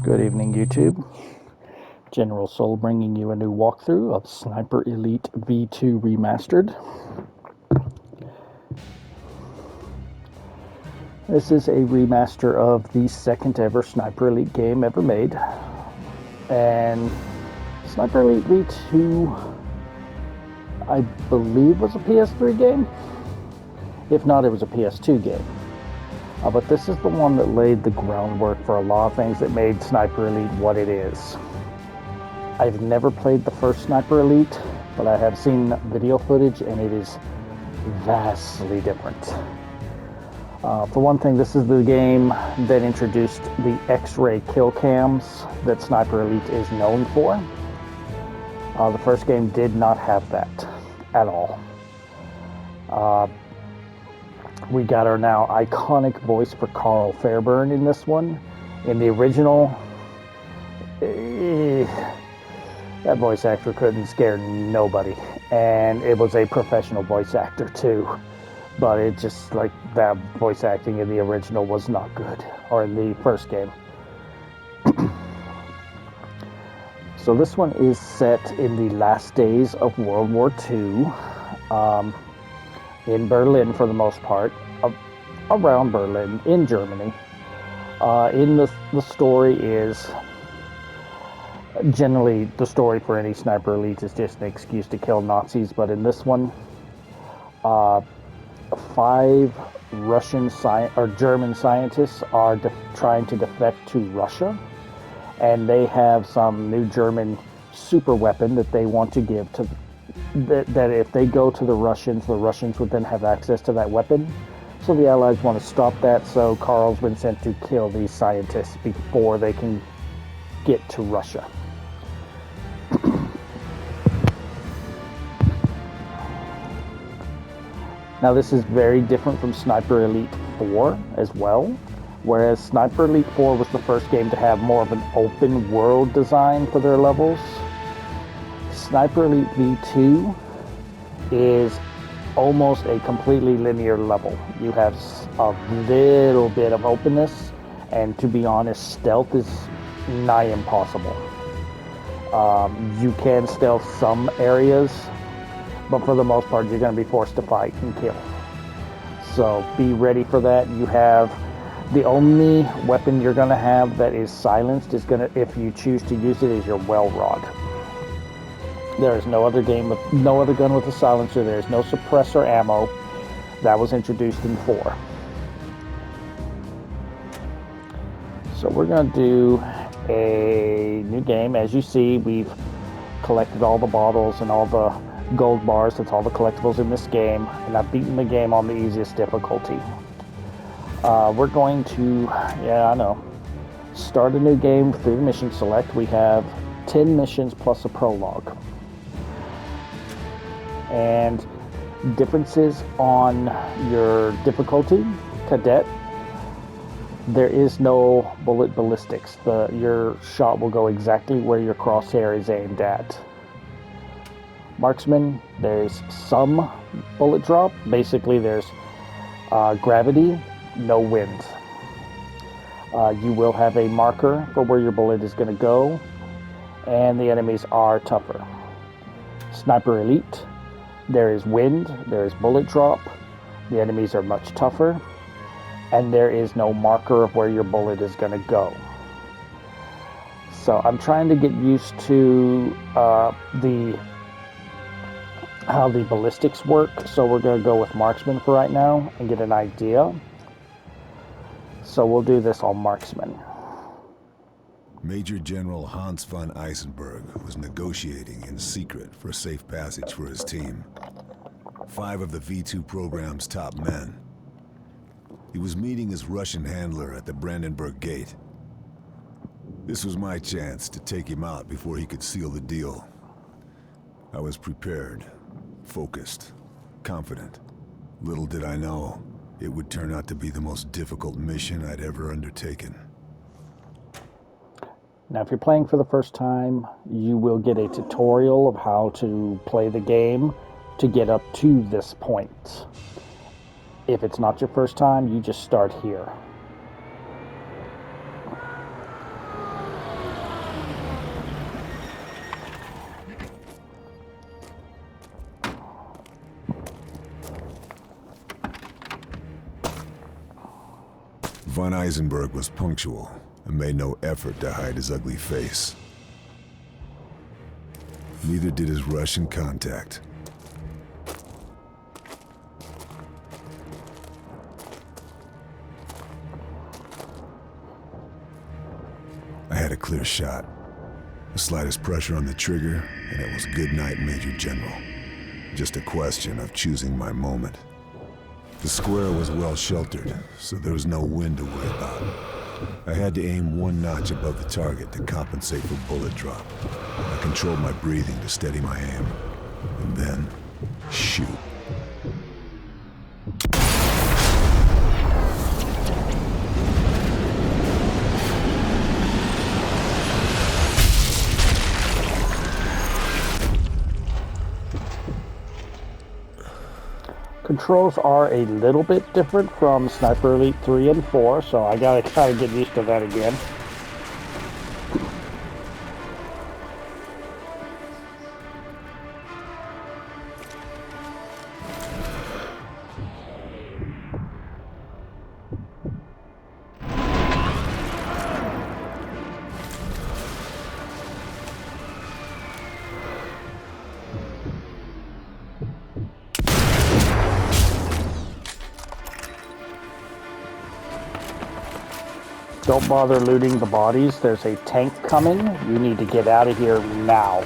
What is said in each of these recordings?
Good evening, YouTube. General Soul bringing you a new walkthrough of Sniper Elite V2 Remastered. This is a remaster of the second ever Sniper Elite game ever made. And Sniper Elite V2, I believe, was a PS3 game. If not, it was a PS2 game. But this is the one that laid the groundwork for a lot of things that made Sniper Elite what it is. I've never played the first Sniper Elite, but I have seen video footage and it is vastly different. For one thing, this is the game that introduced the X-ray kill cams that Sniper Elite is known for. The first game did not have that at all. We got our now iconic voice for Carl Fairburn in this one. In the original, that voice actor couldn't scare nobody. And it was a professional voice actor too. But it just, like, that voice acting in the original was not good. Or in the first game. So this one is set in the last days of World War II. In Berlin for the most part, around Berlin, in Germany. In the story is, generally the story for any Sniper Elite is just an excuse to kill Nazis, but in this one, 5 German scientists are trying to defect to Russia, and they have some new German super weapon that they want to give to that if they go to the Russians would then have access to that weapon. So the Allies want to stop that, so Carl's been sent to kill these scientists before they can get to Russia. Now this is very different from Sniper Elite 4 as well, whereas Sniper Elite 4 was the first game to have more of an open world design for their levels. Sniper Elite V2 is almost a completely linear level. You have a little bit of openness, and to be honest, stealth is nigh impossible. You can stealth some areas, but for the most part, you're going to be forced to fight and kill. So be ready for that. You have the only weapon you're going to have that is silenced is going to, if you choose to use it, is your well rod. There is no other gun with a silencer. There is no suppressor ammo. That was introduced in 4. So we're going to do a new game. As you see, we've collected all the bottles and all the gold bars. That's all the collectibles in this game. And I've beaten the game on the easiest difficulty. We're going to, start a new game through the mission select. We have 10 missions plus a prologue. And differences on your difficulty, cadet, there is no bullet ballistics. Your shot will go exactly where your crosshair is aimed at. Marksman, there's some bullet drop. Basically, there's gravity, no wind. You will have a marker for where your bullet is going to go, and the enemies are tougher. Sniper Elite, there is wind, there is bullet drop, the enemies are much tougher, and there is no marker of where your bullet is going to go. So I'm trying to get used to how the ballistics work, so we're going to go with Marksman for right now and get an idea. So we'll do this on Marksman. Major General Hans von Eisenberg was negotiating in secret for safe passage for his team. 5 of the V2 program's top men. He was meeting his Russian handler at the Brandenburg Gate. This was my chance to take him out before he could seal the deal. I was prepared, focused, confident. Little did I know, it would turn out to be the most difficult mission I'd ever undertaken. Now, if you're playing for the first time, you will get a tutorial of how to play the game to get up to this point. If it's not your first time, you just start here. Von Eisenberg was punctual and made no effort to hide his ugly face. Neither did his Russian contact. I had a clear shot. The slightest pressure on the trigger, and it was good night, Major General. Just a question of choosing my moment. The square was well sheltered, so there was no wind to worry about. I had to aim one notch above the target to compensate for bullet drop. I controlled my breathing to steady my aim, and then shoot. Controls are a little bit different from Sniper Elite 3 and 4, so I gotta kind of get used to that again. Don't bother looting the bodies. There's a tank coming. You need to get out of here now.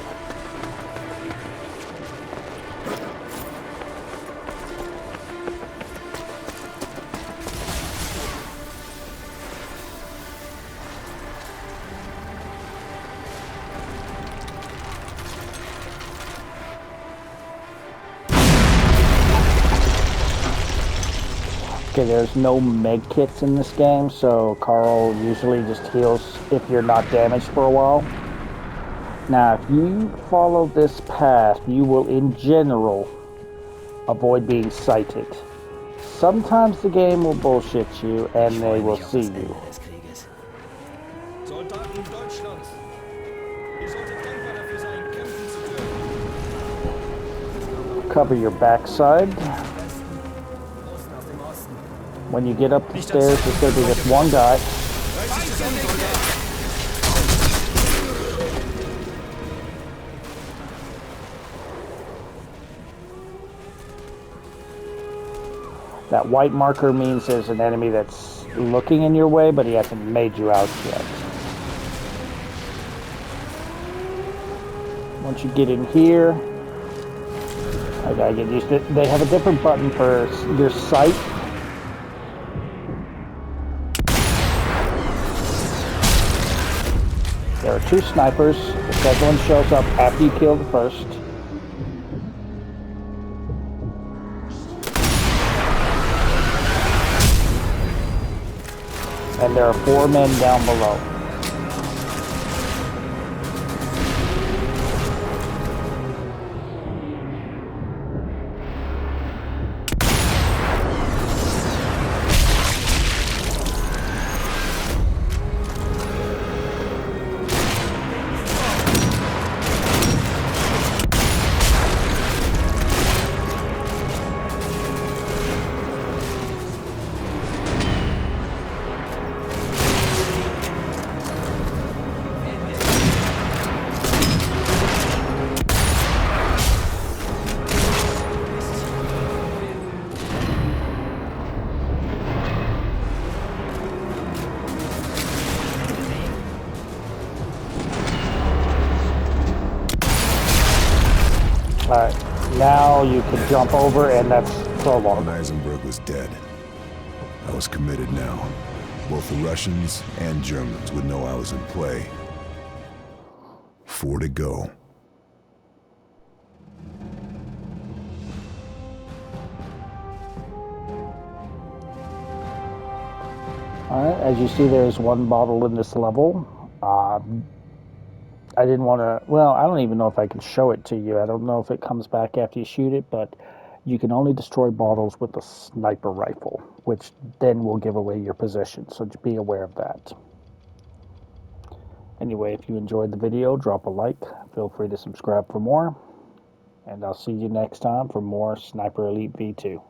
Okay, there's no med kits in this game, so Carl usually just heals if you're not damaged for a while. Now, if you follow this path, you will, in general, avoid being sighted. Sometimes the game will bullshit you, and they will see you. Cover your backside. When you get up the stairs, there's going to be this one guy. That white marker means there's an enemy that's looking in your way, but he hasn't made you out yet. Once you get in here, I gotta get used to it. They have a different button for your sight. There are two snipers. The second one shows up after you kill the first. And there are 4 men down below. Alright, now you can jump over, and that's Prologue. Eisenberg was dead. I was committed now. Both the Russians and Germans would know I was in play. 4 to go. Alright, as you see, there's one bottle in this level. I didn't want to, well, I don't even know if I can show it to you. I don't know if it comes back after you shoot it, but you can only destroy bottles with a sniper rifle, which then will give away your position, so just be aware of that. Anyway, if you enjoyed the video, drop a like. Feel free to subscribe for more, and I'll see you next time for more Sniper Elite V2.